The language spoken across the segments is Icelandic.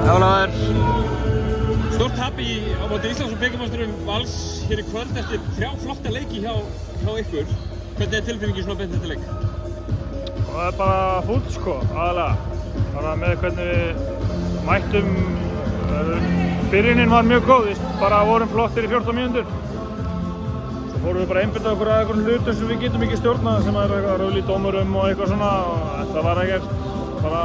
Ólafur, stórt tap á móti Íslands og bikarmeisturum Vals hér í kvöld eftir 3 flotta leiki hjá ykkur. Hvernig tilfinningin svona beint þetta leik? Það bara fúll sko, aðalega. Bara með hvernig við mættum. Byrjunin var mjög góð, bara vorum flottir í 14 mínútur. Svo fórum við bara að einbeita okkur að einhverjum hlutum sem við getum ekki stjórnað, sem er eitthvað röfl í dómurum og eitthvað svona. Þetta var ekkert bara...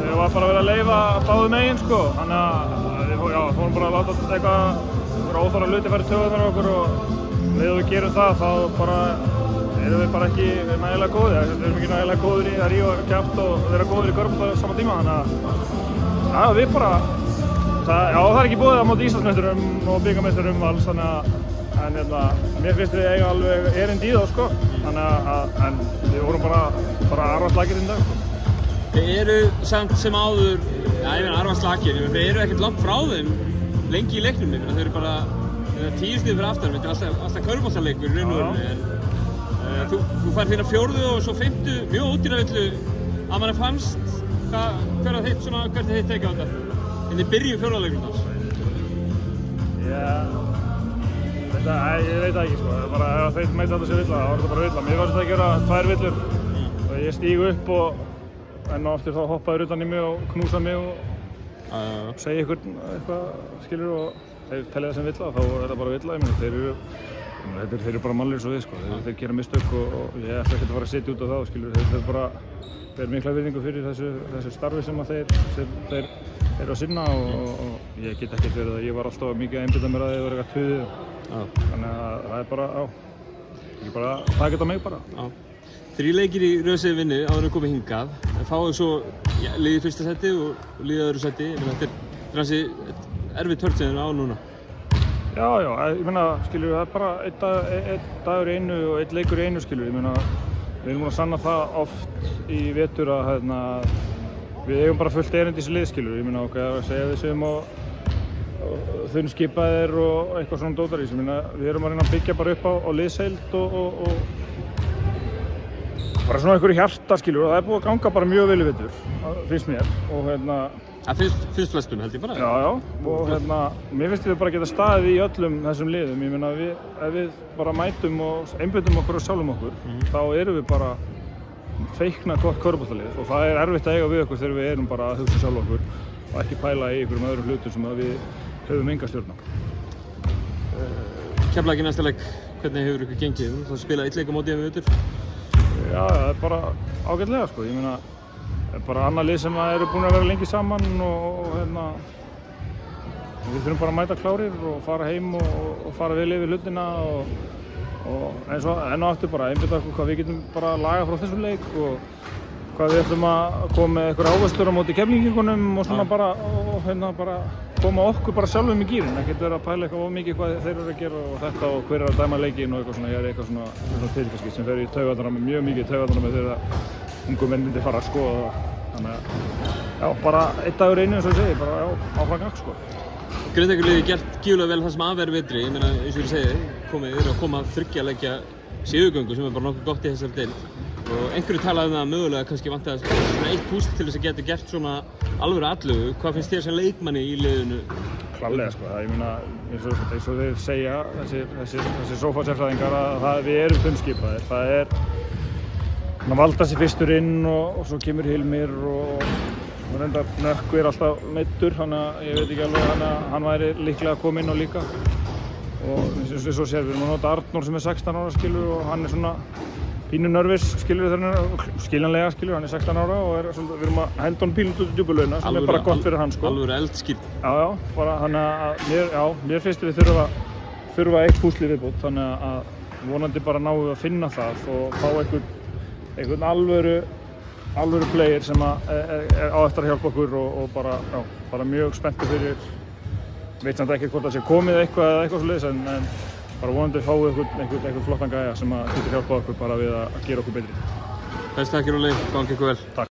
Það var bara að vera að leyfa báðum megin sko, þannig að við fórum bara að láta eitthvað óþarfa hluti fara í taugarnar á okkur og þegar við gerum það þá bara erum við bara ekki nægilega góðir. Við erum ekki nægilega góðir í að rífa kjaft og vera góðir í körfubolta á sama tíma, þannig að við bara það er ekki boðið á móti Íslandsmeisturum og bikarmeisturum Vals, þannig að mér finnst við eiga alveg erindi í þá sko, þannig að við vorum bara arfaslakir í dag sko. Þeir eru samt sem áður, ég meina arfaslakir, þeir eru ekkert langt frá þeim lengi í leiknum, þeir eru bara 10 stig fyrir aftan, þetta er alltaf körfuboltaleikur í raun og veru. Þú fær þína 4. og svo 5. mjög ódýravillu að manni fannst, hvert er þitt take á þetta? En þið byrjuðu 4. leiknum þess? Ég veit það ekki sko, bara ef þeir meita þetta sé villa, þá er þetta bara villa. Mér fannst þetta að gera 2 villur og ég stíg upp og enn og aftur þá hoppaður utan í mig og knúsaði mig og segja eitthvað skilur og þeir telja það sem villa, þá er það bara villa. Ég meina, þeir eru bara mannlegir svo við sko, þeir gera mistök og ég ætla ekkert að fara að sitja út á það skilur, þeir bara ber mikla virðingu fyrir þessu starfi sem að þeir eru að sinna og ég get ekkert verið að ég var alltaf mikið að einbeita mér að þið var eitthvað tuðið, þannig að það er bara, það geta mig bara. 3 leikir í röðsegi vinnu áður en komið hingað, en fáið svo liðið í 1. seti og liðið í 2. seti, þetta er hansi erfið törn á núna. Já, ég meina, skilur, það er bara einn dagur í einu og einn leikur í einu, skilur, ég meina, við erum búin að sanna það oft í vetur að við eigum bara fullt erindi í þessu lið, skilur, ég meina, að segja við séum og þunnskipaðir og eitthvað svona dótarís, ég meina, við erum að reyna að byggja bara upp á liðsheild og bara svona einhverju hjarta, skilur, og það er búið að ganga bara mjög vel í vetur, finnst mér, og Það finnst flestum held ég bara. Já, og mér finnst við bara geta staðið í öllum þessum liðum, ég meina, ef við bara mætum og einbeitum okkur og sjálfum okkur, þá erum við bara feikna gott körfuboltalið og það er erfitt að eiga við okkur þegar við erum bara að hugsa sjálf okkur og ekki pæla í einhverjum öðrum hlutum sem við höfum enga stjórn á. Keflavík í næsta leik, hvernig hefur ykkur gengið? Þú spilaði 1 leik á móti í vetur? Já, það er bara ágætlega sko, ég meina, það er bara annað lið sem eru búin að vera lengi saman og við þurfum bara að mæta klárir og fara heim og fara vel yfir hlutina og eins og enn og aftur bara einbeita okkur hvað við getum bara lagað frá þessum leik og hvað við ætlum að koma með einhverja áherslur á móti Keflvíkingunum og svona bara bara koma okkur bara sjálfum í gírinn, ekkert vera að pæla eitthvað of mikið hvað þeir eru að gera og þetta og hver er að dæma leikinn og eitthvað svona, ég er eitthvað svona til kannski sem fer í taugarnar með mjög mikið taugarnar með þegar ungu menn myndi fara að skoða það, þannig að bara einn dagur einu eins og ég segi, bara áfram gakk sko. Grindavíkurliðið gert gífurlega vel það sem af er vetri, ég meina eins og ég segi, koma 3 leikja sigurgöngu sem er bara nokkuð gott í þessari deild og einhverju talaði það mögulega kannski vantaði svona 1 púst til þess að geta gert svona alvöru allugu. Hvað finnst þér sem leikmanni í liðinu? Klárlega sko, ég meina eins og þeir segja, þessi sófasérfræðingar að við erum þunnskipaðir, það er Valda sér fyrstur inn og svo kemur Hilmir og reyndar Nökkvi er alltaf meiddur, þannig að ég veit ekki alveg, þannig að hann væri líklega að koma inn og líka og eins og svo sér við erum að nota Arnór sem er 16 ára skilur og hann er svona pínu nervis skilur skiljanlega skilur, hann er 16 ára og við erum að henda hann pínu út í djúpulauna sem er bara gott fyrir hann sko. Alvöru eldskip. Já, bara þannig að mér finnst við þurfa 1 púsli viðbót, þannig að vonandi bara náum við að finna það og fá einhvern alvöru player sem á eftir að hjálpa okkur og bara mjög spenntur fyrir, veit samt ekki hvort það sé komið eitthvað svoleiðis en bara vonandi fáum við einhvern flottan gæja sem getur hjálpað okkur bara við að gera okkur betri. Best takkir og leik, gangi ykkur vel. Takk.